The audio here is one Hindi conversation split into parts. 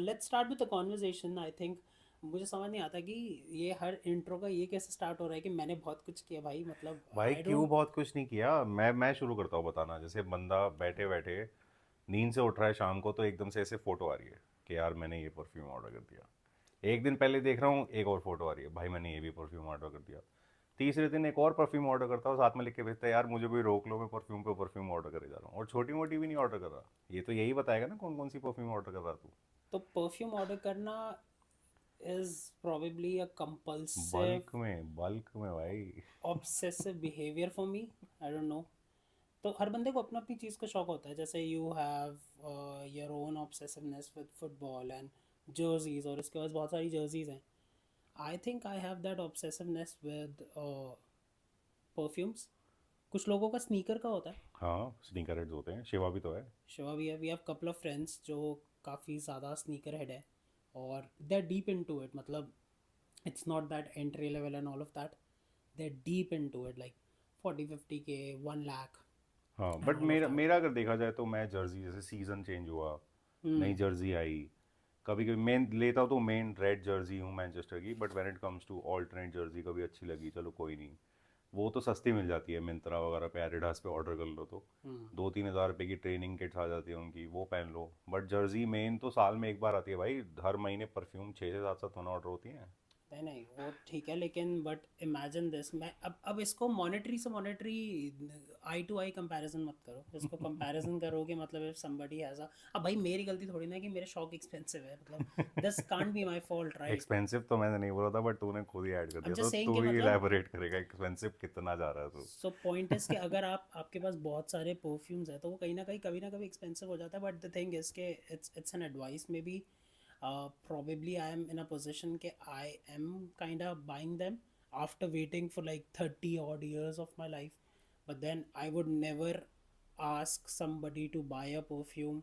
Let's start with the conversation. I think मुझे समझ नहीं आता कि ये हर इंट्रो का ये कैसे स्टार्ट हो रहा है कि मैंने बहुत कुछ किया भाई, मतलब भाई आई क्यों डोंट। बहुत कुछ नहीं किया। मैं शुरू करता हूँ बताना। जैसे बंदा बैठे बैठे नींद से उठ रहा है शाम को, तो एकदम से ऐसे फोटो आ रही है कि यार मैंने ये परफ्यूम ऑर्डर कर दिया। एक दिन पहले देख रहा हूँ, एक और फोटो आ रही है, भाई मैंने ये भी परफ्यूम ऑर्डर कर दिया। तीसरे दिन एक और परफ्यूम ऑर्डर करता हूँ, साथ में लिख के भेजता है यार मुझे कोई रोक लो, मैं परफ्यूम पे परफ्यूम ऑर्डर करे जा रहा हूँ। और छोटी मोटी भी नहीं ऑर्डर कर रहा। ये तो यही बताएगा ना कौन कौन सी परफ्यूम ऑर्डर कर रहा तू। तो परफ्यूम ऑर्डर करना is probably a compulsive bulk में भाई। Obsessive behaviour for me. I don't know. तो हर बंदे को अपना अपनी चीज़ का शौक होता है। जैसे you have your own obsessiveness with football and jerseys, और इसके पास बहुत सारी जर्सीज हैं। I think I have that obsessiveness with perfumes. कुछ लोगों का स्नीकर का होता है। हाँ, स्नीकर हेड्स होते हैं, शिवा भी तो है। Shiva, we have couple of friends जो काफ़ी ज़्यादा स्नीकर हेड है, और they are deep into it. मतलब it's not that entry level and all of that, they are deep into it, like 40-50 के, 1 लाख हाँ एंड बट ऑल ऑफ मेरा दैट। मेरा अगर देखा जाए तो मैं जर्सी, जैसे सीज़न चेंज हुआ, नई जर्सी आई, कभी कभी मैं लेता हूँ तो मेन रेड जर्सी हूँ मैनचेस्टर की। But when it comes to alternate jersey, कभी अच्छी लगी चलो कोई नहीं, वो तो सस्ती मिल जाती है मिंत्रा वगैरह पे, एडिडास पे ऑर्डर कर लो तो 2-3 हज़ार रुपये की ट्रेनिंग किट्स आ जाती है उनकी, वो पहन लो। बट जर्सी मेन तो साल में एक बार आती है भाई, हर महीने परफ्यूम 6 से 7 होना ऑर्डर होती हैं। नहीं नहीं, वो ठीक है, लेकिन बट इमेजिन दिस। मैं अब इसको मॉनेटरी से monetary, eye to eye comparison मत करो। इसको कंपैरिजन करोगे मतलब इफ समबडी हैज़ अ, अब भाई मेरी गलती थोड़ी ना है कि मेरे शौक एक्सपेंसिव है, मतलब this can't be my fault, right. Expensive तो मैंने नहीं बोला था, बट तूने खुद ही ऐड कर अब दिया, तो जस्ट सेइंग कि तू ही मतलब, इलेबोरेट करेगा एक्सपेंसिव कितना जा रहा है तू। सो पॉइंट इज कि अगर आपके पास बहुत सारे परफ्यूम्स हैं तो वो कहीं ना कभी एक्सपेंसिव हो जाता है। बट द थिंग इज के it's an advice may be. Probably I am in a position ke I am kind of buying them after waiting for like 30 odd years of my life. But then I would never ask somebody to buy a perfume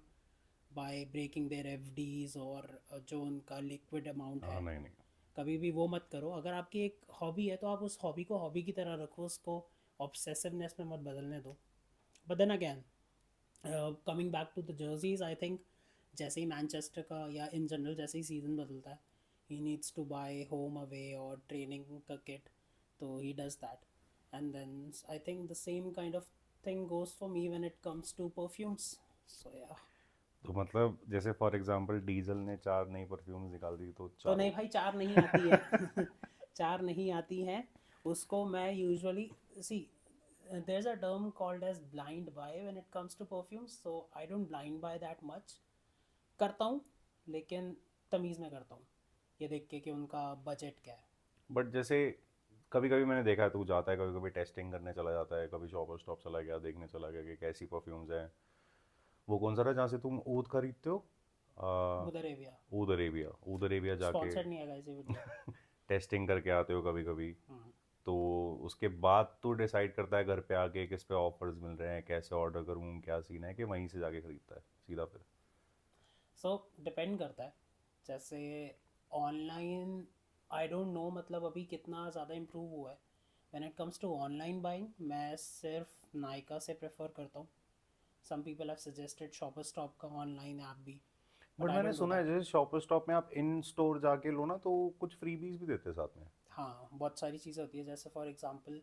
by breaking their FDs or जो उनका लिक्विड अमाउंट हाँ है। नहीं नहीं। कभी भी वो मत करो। अगर आपकी एक हॉबी है तो आप उस हॉबी को हॉबी की तरह रखो, उसको ऑब्सेसिवनेस में मत बदलने दो। But then again, coming back to the jerseys, I think जैसे ही मैनचेस्टर का या इन जनरल जैसे ही सीज़न बदलता है, he needs to buy home away और ट्रेनिंग का किट, तो he does that. And then I think the same kind of thing goes for me when it comes to perfumes. So yeah. तो मतलब जैसे फॉर एग्जांपल डीजल ने 4 नई परफ्यूम्स निकाल दी तो तो नहीं चारों। भाई, चार नहीं आती है। चार नहीं आती हैं। उसको मैं usually see, there's a term called as blind buy when it comes to perfumes, so I don't blind buy that much। करता हूँ, लेकिन तमीज़ में करता हूँ, ये देख के कि उनका बजट क्या है। बट जैसे कभी कभी मैंने देखा है तू जाता है, कभी कभी टेस्टिंग करने चला जाता है, कभी शॉपर स्टॉप चला गया, देखने चला गया कि कैसी परफ्यूम्स हैं। वो कौन सा था जहाँ से तुम ऊद खरीदते हो? उधर एविया। ऊद अरेबिया, ऊद अरेबिया जाके स्पॉन्सर्ड नहीं है गाइस ये वीडियो। टेस्टिंग करके आते हो कभी कभी। तो उसके बाद तू डिसाइड करता है घर पे आके किस पे ऑफर्स मिल रहे हैं, कैसे ऑर्डर करूँ, क्या सीन है, कि वहीं से जाके खरीदता है सीधा फिर। सो डिपेंड करता है। जैसे ऑनलाइन, आई डोंट नो मतलब अभी कितना ज़्यादा इम्प्रूव हुआ है। When it comes to online buying, मैं सिर्फ नायका से प्रेफर करता हूँ। Some people have suggested Shopper Stop का ऑनलाइन ऐप भी, बट बट आई मैंने डोंट डू सुना है दैट। जैसे शॉपर स्टॉप में आप इन स्टोर जाके लो ना, तो कुछ फ्रीबीज भी देते हैं साथ में। हाँ, बहुत सारी चीज़ें होती है। जैसे फॉर एग्जांपल,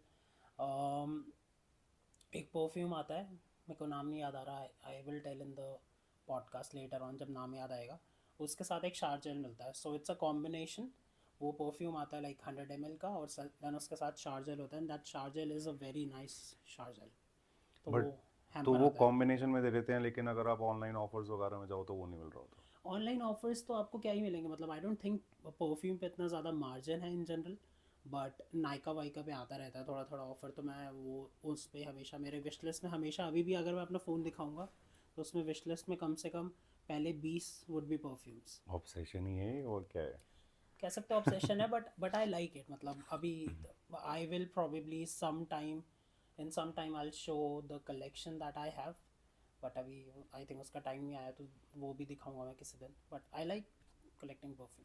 एक परफ्यूम आता है, मेरे को नाम नहीं याद आ रहा है, I will tell in the podcast later on जब नाम याद आएगा। उसके साथ एक शार जेल मिलता है, सो इट्स अ कॉम्बिनेशन। वो परफ्यूम आता है लाइक 100 ml का, और देन उसके साथ शार जेल होता है, एंड दैट शार jail is a very nice शार जेल। तो बट वो तो हैम्पर वो आता है। कॉम्बिनेशन में दे देते हैं, लेकिन अगर आप ऑनलाइन ऑफर्स वगैरह में जाओ तो वो नहीं मिल रहा होता। ऑनलाइन ऑफर्स तो आपको क्या ही मिलेंगे, मतलब आई डोंट थिंक परफ्यूम पे इतना ज़्यादा मार्जिन है इन जनरल। बट नायका वाइका पे आता रहता है थोड़ा थोड़ा ऑफर, तो मैं वो उस पे हमेशा मेरे विश लिस्ट में, हमेशा अभी भी अगर मैं अपना फ़ोन दिखाऊंगा तो उसमें विश लिस्ट में कम से कम पहले 20 वुड बी परफ्यूम्स। ऑब्सेशन ही है और क्या है। कह सकते हो ऑब्सेशन है, बट आई लाइक इट। मतलब अभी I will probably some time, in some time I show the collection that I have. But अभी आई थिंक उसका टाइम नहीं आया, तो वो भी दिखाऊंगा मैं किसी दिन। But I like collecting perfume.